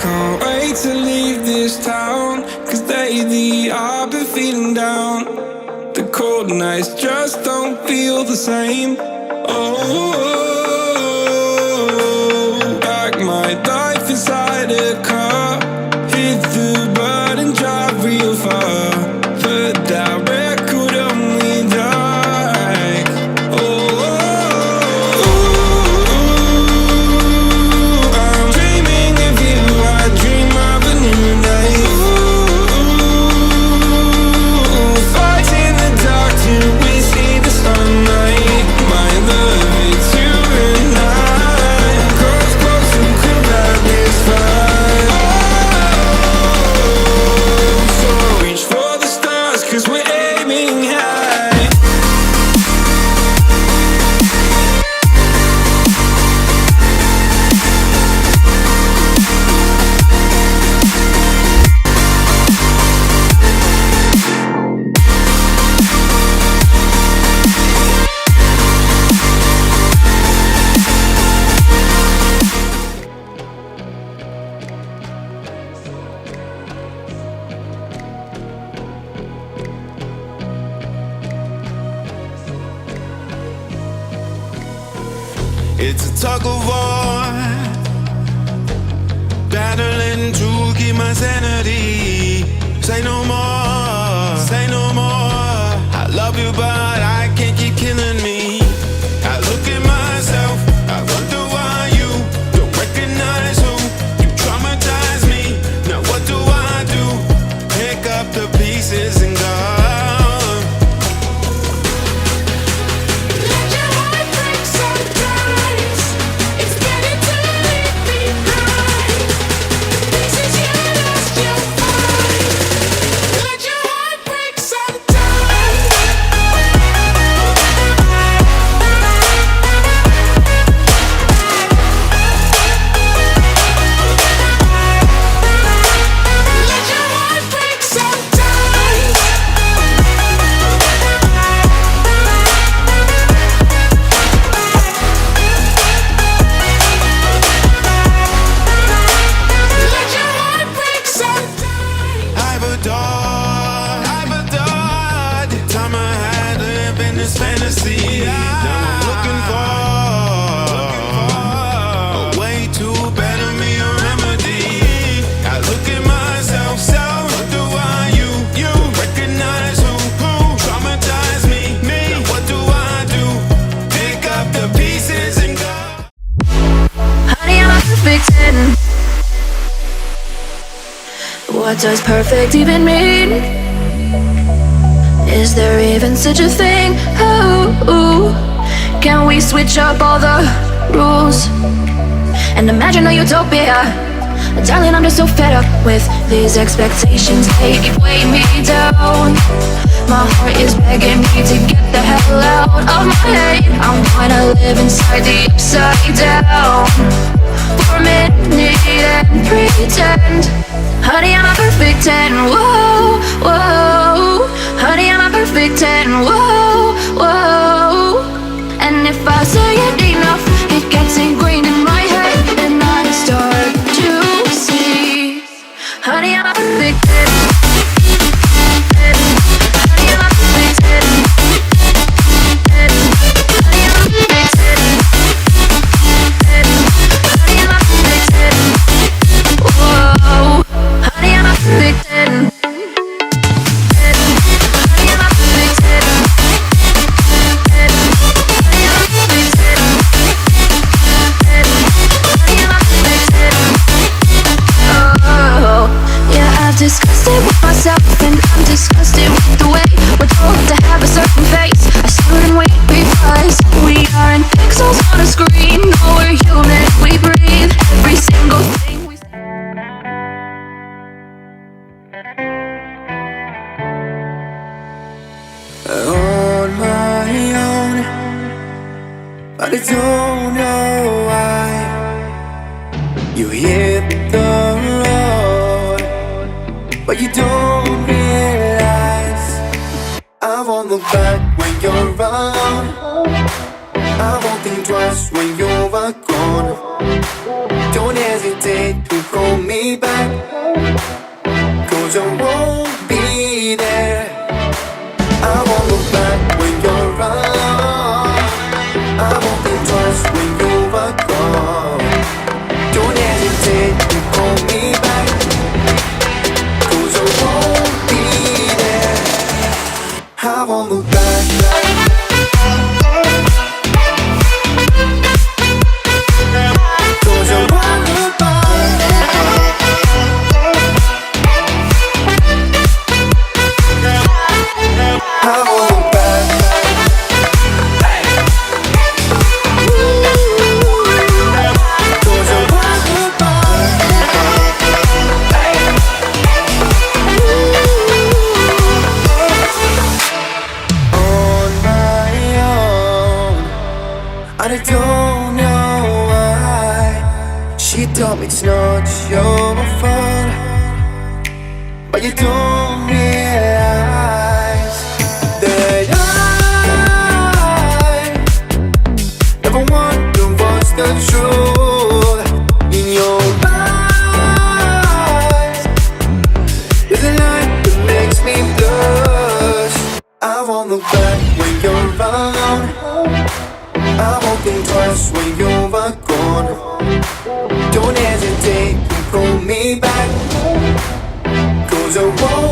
can't wait to leave this town, 'cause lately I've been feeling down. The cold nights just don't feel the same. Oh, like my life inside a car, hit the button, drive real far. Put that record on me like, oh, I'm dreaming of you, I dream of a new day. Fight in the dark till we see the sunlight. My love, it's you and I. Close, close, who could have this fight? So reach for the stars, 'cause we're aiming high. It's a tug of war, battling to keep my sanity. Say no more, say no more. I love you, but I can't keep killing me. I look at myself, I wonder why you don't recognize who you traumatize me. Now what do? Pick up the pieces and go. What does perfect even mean? Is there even such a thing? Oh, can we switch up all the rules and imagine a utopia? Darling, I'm just so fed up with these expectations. They keep weighing me down. My heart is begging me to get the hell out of my head. I'm gonna live inside the upside down for a minute and pretend. Honey, I'm a perfect 10, whoa, whoa. Honey, I'm a perfect 10, whoa, whoa. And if I say it enough, it gets ingrained in my head, and I start to see. Honey, I'm a perfect 10. Honey, I'm a perfect 10. Honey, I'm a perfect 10. Honey, I'm a perfect 10. Whoa. Honey, I'm a perfect 10. Honey, I'm a perfect 10. Honey, I'm a perfect 10. Honey, I'm a perfect 10. Oh, yeah, I've discussed it with myself, and I'm disgusted with the way we're told to have a certain face. I stood and wait because we aren't pixels on a screen. No, we're human, we breathe every single thing we say. On my own, but I don't know why you hit the road, but you don't realize I won't look back when you're around. I won't think twice when you're gone. Don't hesitate to call me back, 'cause I won't be there. I won't look back when you're around. I won't think twice when you are gone. Don't hesitate to call me back, 'cause I won't be there. I won't look back. I don't know why she told me it's not your fault, but you don't realize that I never wondered what's the truth in your eyes. There's a light that makes me blush. I won't look back when you're around. I won't think twice when you are gone. Don't hesitate to call me back, 'cause I won't